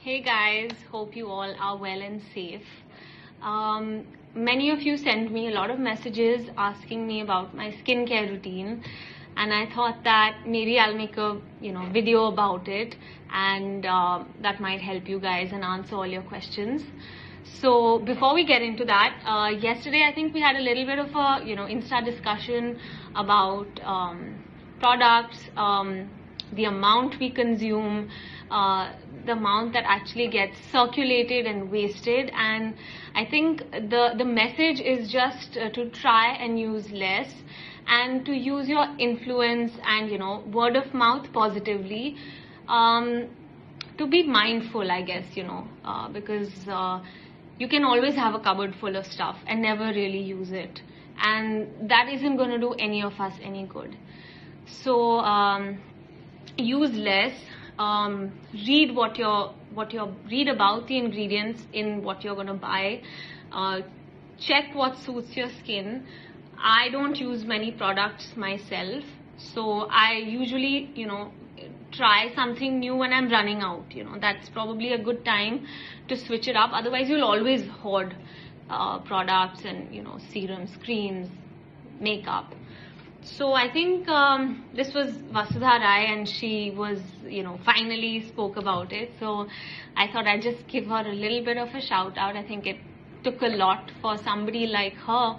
Hey guys, hope you all are well and safe. Many of you sent me a lot of messages asking me about my skincare routine, and I thought that maybe I'll make a video about it, and that might help you guys and answer all your questions. So before we get into that, yesterday I think we had a little bit of a Insta discussion about products, the amount we consume, the amount that actually gets circulated and wasted, and I think the message is just to try and use less and to use your influence and word of mouth positively, to be mindful, I guess, because you can always have a cupboard full of stuff and never really use it, and that isn't going to do any of us any good. So use less. Read read about the ingredients in what you're going to buy. Check what suits your skin. I don't use many products myself, so I usually try something new when I'm running out. That's probably a good time to switch it up. Otherwise you'll always hoard products and serums, creams, makeup. So I think this was Vasudha Rai, and she was, finally spoke about it. So I thought I'd just give her a little bit of a shout out. I think it took a lot for somebody like her,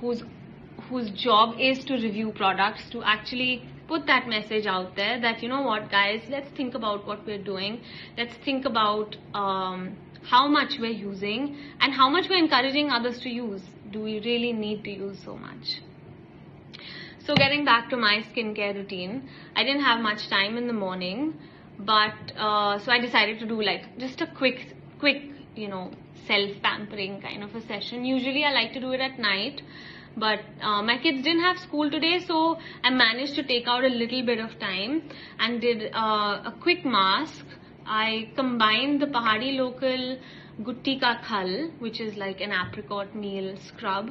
whose job is to review products, to actually put that message out there that, what guys, let's think about what we're doing. Let's think about how much we're using and how much we're encouraging others to use. Do we really need to use so much? So getting back to my skincare routine, I didn't have much time in the morning, but so I decided to do like just a quick self-pampering kind of a session. Usually I like to do it at night, but my kids didn't have school today, so I managed to take out a little bit of time and did a quick mask. I combined the Pahadi local Gutti Ka Khal, which is like an apricot meal scrub,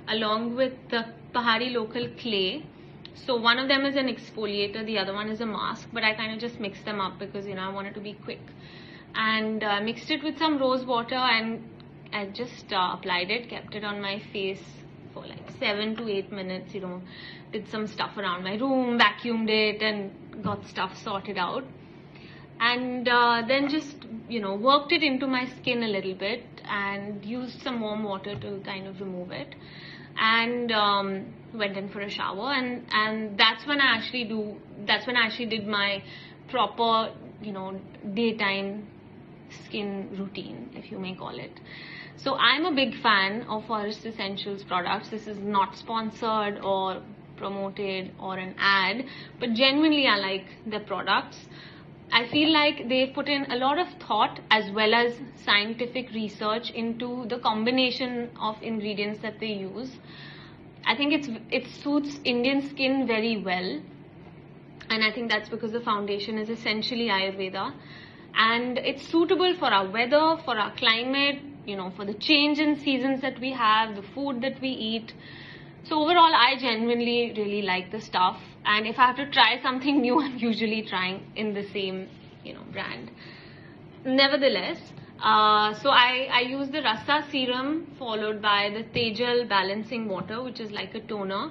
along with the Pahadi local clay. So one of them is an exfoliator, the other one is a mask, but I kind of just mixed them up because I wanted to be quick, and mixed it with some rose water, and I just applied it, kept it on my face for like 7 to 8 minutes, did some stuff around my room, vacuumed it and got stuff sorted out, and then just worked it into my skin a little bit and used some warm water to kind of remove it, and went in for a shower, and that's when I actually did my proper daytime skin routine, if you may call it. So I'm a big fan of Forest Essentials products. This is not sponsored or promoted or an ad, but genuinely I like their products. I feel like they've put in a lot of thought as well as scientific research into the combination of ingredients that they use. I think it suits Indian skin very well, and I think that's because the foundation is essentially Ayurveda, and it's suitable for our weather, for our climate, for the change in seasons that we have, the food that we eat. So overall, I genuinely really like the stuff, and if I have to try something new, I'm usually trying in the same, brand. Nevertheless, so I use the Rasa serum followed by the Tejal balancing water, which is like a toner.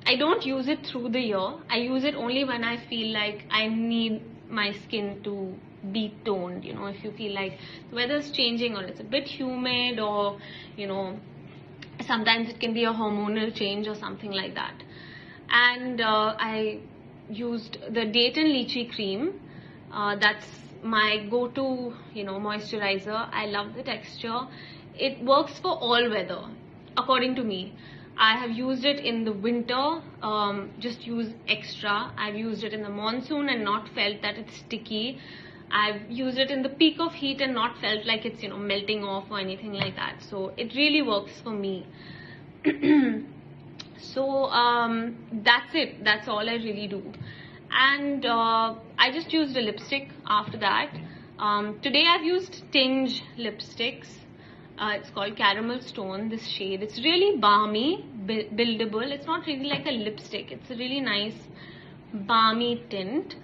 I don't use it through the year. I use it only when I feel like I need my skin to be toned. If you feel like the weather's changing or it's a bit humid, or sometimes it can be a hormonal change or something like that. And I used the date and lychee cream. That's my go-to moisturizer. I love the texture. It works for all weather, according to me. I have used it in the winter, just use extra. I've used it in the monsoon and not felt that it's sticky. I've used it in the peak of heat and not felt like it's melting off or anything like that. So it really works for me. So that's it. That's all I really do. And I just used a lipstick after that. Today I've used Tinge lipsticks. It's called Caramel Stone, this shade. It's really balmy, buildable. It's not really like a lipstick. It's a really nice balmy tint.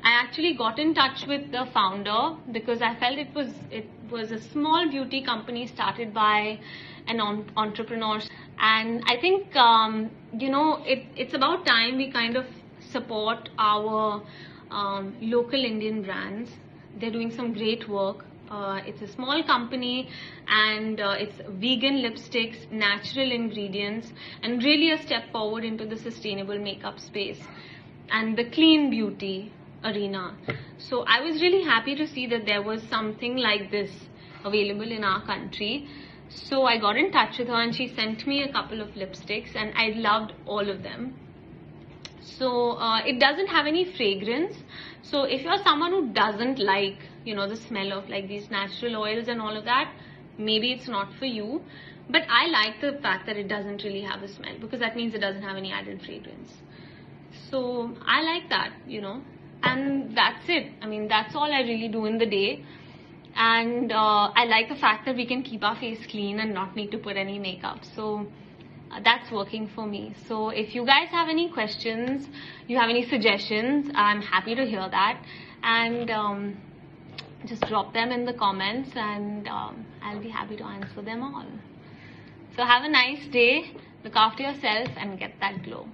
I actually got in touch with the founder because I felt it was a small beauty company started by an entrepreneur, and I think it's about time we kind of support our local Indian brands. They're doing some great work. It's a small company, and it's vegan lipsticks, natural ingredients, and really a step forward into the sustainable makeup space and the clean beauty arena. So I was really happy to see that there was something like this available in our country. So I got in touch with her, and she sent me a couple of lipsticks, and I loved all of them. So it doesn't have any fragrance. So if you're someone who doesn't like, the smell of like these natural oils and all of that, maybe it's not for you. But I like the fact that it doesn't really have a smell, because that means it doesn't have any added fragrance. So I like that, and that's it. I mean, that's all I really do in the day. And I like the fact that we can keep our face clean and not need to put any makeup. So that's working for me. So if you guys have any questions, you have any suggestions, I'm happy to hear that. And just drop them in the comments, and I'll be happy to answer them all. So have a nice day, look after yourself, and get that glow.